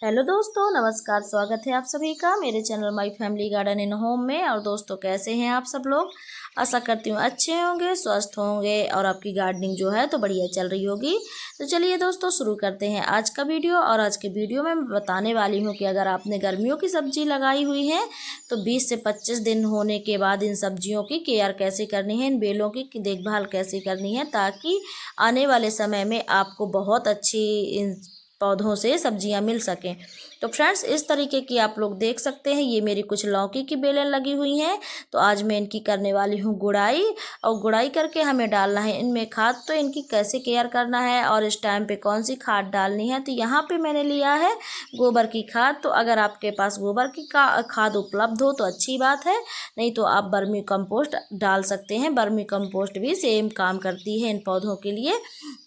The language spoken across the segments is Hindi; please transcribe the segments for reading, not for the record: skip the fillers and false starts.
हेलो दोस्तों, नमस्कार। स्वागत है आप सभी का मेरे channel my family garden in home में। और दोस्तों, कैसे हैं आप सब लोग? आशा करती हूँ अच्छे होंगे, स्वस्थ होंगे और आपकी गार्डनिंग जो है तो बढ़िया चल रही होगी। तो चलिए दोस्तों, शुरू करते हैं आज का वीडियो। और आज के वीडियो में मैं बताने वाली हूँ कि अगर आपने गर्मियों की सब्जी लगाई हुई है तो 20 से 25 दिन होने के बाद इन सब्जियों की केयर कैसे करनी है, इन बेलों की देखभाल कैसे करनी है, ताकि आने वाले समय में आपको बहुत अच्छी इन पौधों से सब्जियां मिल सकें। तो फ्रेंड्स, इस तरीके की आप लोग देख सकते हैं, ये मेरी कुछ लौकी की बेलें लगी हुई हैं। तो आज मैं इनकी करने वाली हूँ गुड़ाई। और गुड़ाई करके हमें डालना है इनमें खाद। तो इनकी कैसे केयर करना है और इस टाइम पे कौन सी खाद डालनी है, तो यहाँ पे मैंने लिया है गोबर की खाद। तो अगर आपके पास गोबर की खाद उपलब्ध हो तो अच्छी बात है, नहीं तो आप बर्मी कंपोस्ट डाल सकते हैं। बर्मी कंपोस्ट भी सेम काम करती है इन पौधों के लिए।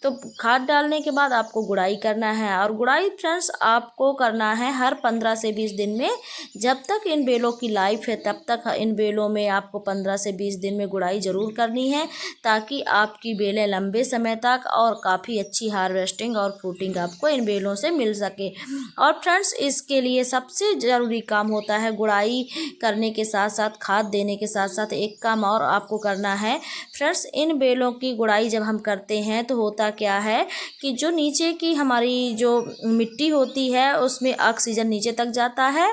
तो खाद डालने के बाद आपको गुड़ाई करना है। और गुड़ाई फ्रेंड्स आपको करना है हर 15 से 20 दिन में। जब तक इन बेलों की लाइफ है तब तक इन बेलों में आपको 15 से 20 दिन में गुड़ाई ज़रूर करनी है, ताकि आपकी बेलें लंबे समय तक और काफ़ी अच्छी हार्वेस्टिंग और फ्रूटिंग आपको इन बेलों से मिल सके। और फ्रेंड्स, इसके लिए सबसे ज़रूरी काम होता है गुड़ाई करने के साथ साथ, खाद देने के साथ साथ एक काम और आपको करना है। फ्रेंड्स, इन बेलों की गुड़ाई जब हम करते हैं तो होता क्या है कि जो नीचे की हमारी जो मिट्टी होती है उसमें ऑक्सीजन नीचे तक जाता है।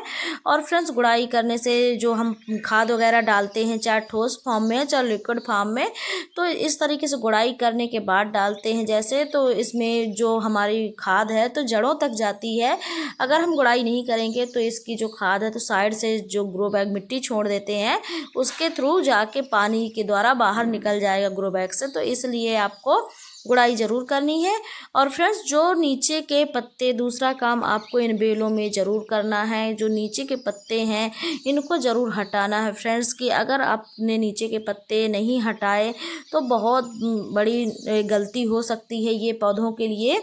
और फ्रेंड्स, गुड़ाई करने से जो हम खाद वगैरह डालते हैं, चाहे ठोस फॉर्म में चाहे लिक्विड फॉर्म में, तो इस तरीके से गुड़ाई करने के बाद डालते हैं जैसे, तो इसमें जो हमारी खाद है तो जड़ों तक जाती है। अगर हम गुड़ाई नहीं करेंगे तो इसकी जो खाद है तो साइड से जो ग्रो बैग मिट्टी छोड़ देते हैं उसके थ्रू जाके पानी के द्वारा बाहर निकल जाएगा ग्रो बैग से। तो इसलिए आपको गुड़ाई ज़रूर करनी है। और फ्रेंड्स, जो नीचे के पत्ते, दूसरा काम आपको इन बेलों में ज़रूर करना है, जो नीचे के पत्ते हैं इनको ज़रूर हटाना है फ्रेंड्स। कि अगर आपने नीचे के पत्ते नहीं हटाए तो बहुत बड़ी गलती हो सकती है ये पौधों के लिए।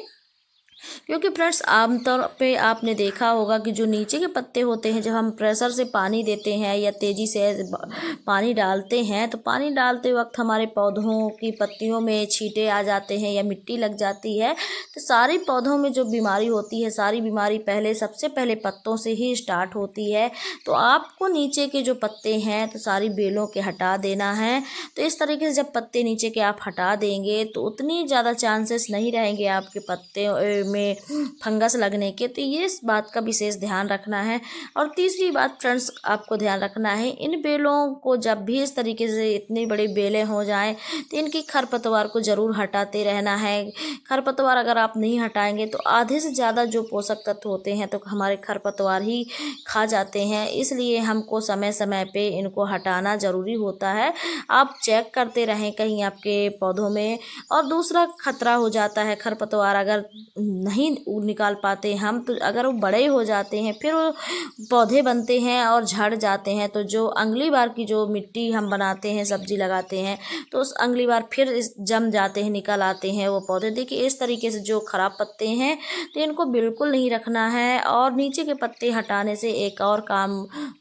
क्योंकि फ्रेंड्स, आमतौर पे आपने देखा होगा कि जो नीचे के पत्ते होते हैं, जब हम प्रेशर से पानी देते हैं या तेज़ी से पानी डालते हैं तो पानी डालते वक्त हमारे पौधों की पत्तियों में छींटे आ जाते हैं या मिट्टी लग जाती है। तो सारी पौधों में जो बीमारी होती है, सारी बीमारी सबसे पहले पत्तों से ही स्टार्ट होती है। तो आपको नीचे के जो पत्ते हैं तो सारी बेलों के हटा देना है। तो इस तरीके से जब पत्ते नीचे के आप हटा देंगे तो उतनी ज़्यादा चांसेस नहीं रहेंगे आपके पत्ते में फंगस लगने के। तो ये इस बात का विशेष ध्यान रखना है। और तीसरी बात फ्रेंड्स, आपको ध्यान रखना है, इन बेलों को जब भी इस तरीके से इतनी बड़ी बेलें हो जाएं तो इनकी खरपतवार को ज़रूर हटाते रहना है। खरपतवार अगर आप नहीं हटाएंगे तो आधे से ज़्यादा जो पोषक तत्व होते हैं तो हमारे खरपतवार ही खा जाते हैं। इसलिए हमको समय समय पे इनको हटाना ज़रूरी होता है। आप चेक करते रहें कहीं आपके पौधों में। और दूसरा खतरा हो जाता है, खरपतवार अगर नहीं निकाल पाते हम तो अगर वो बड़े हो जाते हैं फिर वो पौधे बनते हैं और झड़ जाते हैं। तो जो अगली बार की जो मिट्टी हम बनाते हैं, सब्जी लगाते हैं, तो उस अगली बार फिर जम जाते हैं, निकल आते हैं वो पौधे। देखिए, इस तरीके से जो खराब पत्ते हैं तो इनको बिल्कुल नहीं रखना है। और नीचे के पत्ते हटाने से एक और काम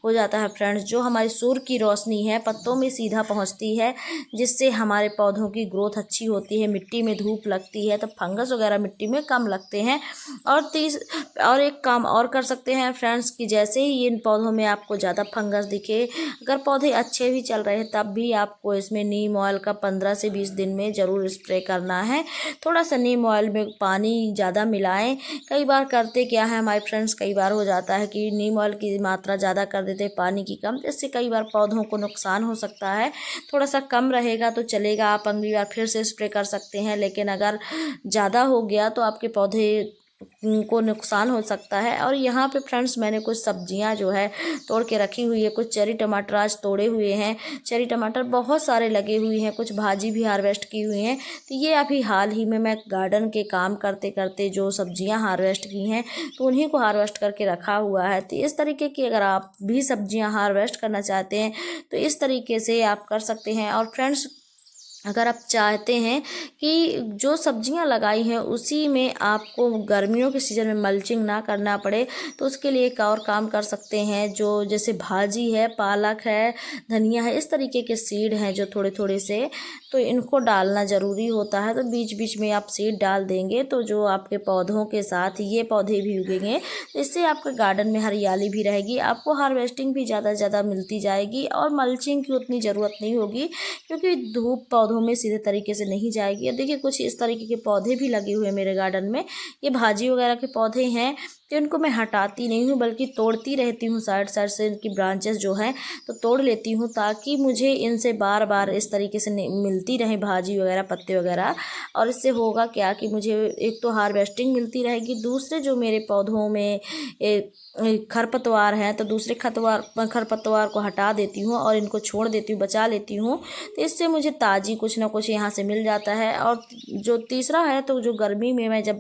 हो जाता है फ्रेंड्स, जो हमारी सूर्य की रोशनी है पत्तों में सीधा पहुंचती है, जिससे हमारे पौधों की ग्रोथ अच्छी होती है। मिट्टी में धूप लगती है तो फंगस वगैरह मिट्टी में कम लगते हैं। और एक काम और कर सकते हैं फ्रेंड्स, कि जैसे ही इन पौधों में आपको ज़्यादा फंगस दिखे, अगर पौधे अच्छे भी चल रहे हैं तब भी आपको इसमें नीम ऑयल का 15 से 20 दिन में ज़रूर स्प्रे करना है। थोड़ा सा नीम ऑयल में पानी ज़्यादा मिलाएं। कई बार करते क्या है हमारे फ्रेंड्स, कई बार हो जाता है कि नीम ऑयल की मात्रा ज़्यादा कर देते हैं, पानी की कम, इससे कई बार पौधों को नुकसान हो सकता है। थोड़ा सा कम रहेगा तो चलेगा, आप अगली बार फिर से स्प्रे कर सकते हैं। लेकिन अगर ज़्यादा हो गया तो आपके पौधे को नुकसान हो सकता है। और यहाँ पे फ्रेंड्स, मैंने कुछ सब्जियां जो है तोड़ के रखी हुई है। कुछ चेरी टमाटर आज तोड़े हुए हैं। चेरी टमाटर बहुत सारे लगे हुए हैं, कुछ भाजी भी हार्वेस्ट की हुई हैं। तो ये अभी हाल ही में मैं गार्डन के काम करते करते जो सब्जियां हार्वेस्ट की हैं तो उन्हीं को हार्वेस्ट करके रखा हुआ है। तो इस तरीके की अगर आप भी सब्जियाँ हार्वेस्ट करना चाहते हैं तो इस तरीके से आप कर सकते हैं। और फ्रेंड्स, अगर आप चाहते हैं कि जो सब्जियां लगाई हैं उसी में आपको गर्मियों के सीज़न में मल्चिंग ना करना पड़े, तो उसके लिए एक और काम कर सकते हैं। जो जैसे भाजी है, पालक है, धनिया है, इस तरीके के सीड हैं जो थोड़े थोड़े से, तो इनको डालना ज़रूरी होता है। तो बीच बीच में आप सीड डाल देंगे तो जो आपके पौधों के साथ ये पौधे भी उगेंगे, तो इससे आपके गार्डन में हरियाली भी रहेगी, आपको हार्वेस्टिंग भी ज़्यादा से ज़्यादा मिलती जाएगी और मल्चिंग की उतनी ज़रूरत नहीं होगी, क्योंकि धूप पौधों में सीधे तरीके से नहीं जाएगी। अब देखिए कुछ इस तरीके के पौधे भी लगे हुए हैं मेरे गार्डन में। ये भाजी वगैरह के पौधे हैं, तो इनको मैं हटाती नहीं हूँ बल्कि तोड़ती रहती हूँ, साइड साइड से इनकी ब्रांचेस जो हैं तो तोड़ लेती हूँ, ताकि मुझे इनसे बार बार इस तरीके से मिलती रहे भाजी वगैरह, पत्ते वगैरह। और इससे होगा क्या कि मुझे एक तो हार्वेस्टिंग मिलती रहेगी, दूसरे जो मेरे पौधों में खरपतवार हैं तो दूसरे खरपतवार को हटा देती हूँ और इनको छोड़ देती हूँ, बचा लेती हूँ। तो इससे मुझे ताज़ी कुछ ना कुछ यहाँ से मिल जाता है। और जो तीसरा है, तो जो गर्मी में मैं जब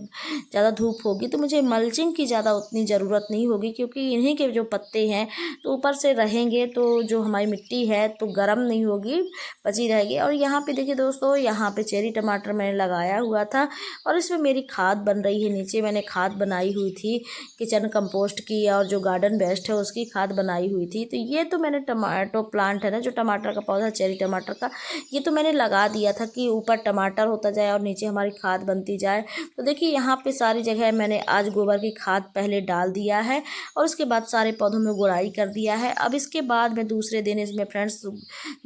ज़्यादा धूप होगी तो मुझे मल्चिंग की ज़्यादा उतनी ज़रूरत नहीं होगी, क्योंकि इन्हीं के जो पत्ते हैं तो ऊपर से रहेंगे, तो जो हमारी मिट्टी है तो गर्म नहीं होगी, बची रहेगी। और यहाँ पे देखिए दोस्तों, यहाँ पे चेरी टमाटर मैंने लगाया हुआ था और इसमें मेरी खाद बन रही है। नीचे मैंने खाद बनाई हुई थी किचन कंपोस्ट की, और जो गार्डन वेस्ट है उसकी खाद बनाई हुई थी। तो ये तो मैंने टमाटो प्लांट है ना, जो टमाटर का पौधा, चेरी टमाटर का, ये तो मैंने लगा दिया था कि ऊपर टमाटर होता जाए और नीचे हमारी खाद बनती जाए। तो देखिए यहाँ पे सारी जगह मैंने आज गोबर की खाद पहले डाल दिया है और उसके बाद सारे पौधों में गुड़ाई कर दिया है। अब इसके बाद मैं दूसरे दिन इसमें फ्रेंड्स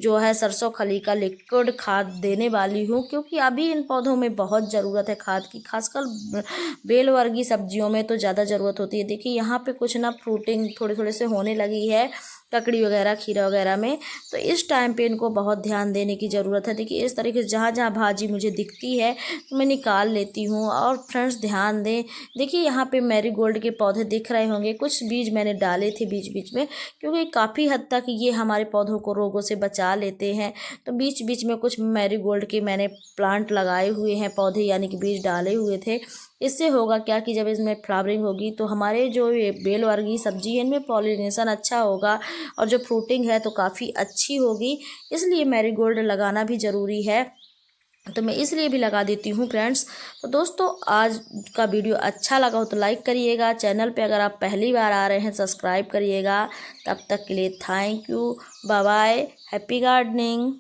जो है सरसों खली का लिक्विड खाद देने वाली हूँ, क्योंकि अभी इन पौधों में बहुत ज़रूरत है खाद की, खासकर बेल वर्गीय सब्जियों में तो ज़्यादा ज़रूरत होती है। देखिए यहाँ पे कुछ ना फ्रूटिंग थोड़े थोड़े से होने लगी है, ककड़ी वगैरह, खीरा वगैरह में, तो इस टाइम पे इनको बहुत ध्यान देने की ज़रूरत है। देखिए इस तरीके से जहाँ जहाँ भाजी मुझे दिखती है तो मैं निकाल लेती हूँ। और फ्रेंड्स ध्यान दें, देखिए यहाँ पे मैरीगोल्ड के पौधे दिख रहे होंगे, कुछ बीज मैंने डाले थे बीच बीच में, क्योंकि काफ़ी हद तक ये हमारे पौधों को रोगों से बचा लेते हैं। तो बीच बीच में कुछ मैरीगोल्ड के मैंने प्लांट लगाए हुए हैं, पौधे यानी कि बीज डाले हुए थे। इससे होगा क्या कि जब इसमें फ्लावरिंग होगी तो हमारे जो ये बेल वर्गीय सब्जी है इनमें पॉलिनेशन अच्छा होगा और जो फ्रूटिंग है तो काफ़ी अच्छी होगी। इसलिए मैरीगोल्ड लगाना भी ज़रूरी है, तो मैं इसलिए भी लगा देती हूँ फ्रेंड्स। तो दोस्तों आज का वीडियो अच्छा लगा हो तो लाइक करिएगा, चैनल पे अगर आप पहली बार आ रहे हैं सब्सक्राइब करिएगा। तब तक के लिए thank you, bye bye, happy gardening.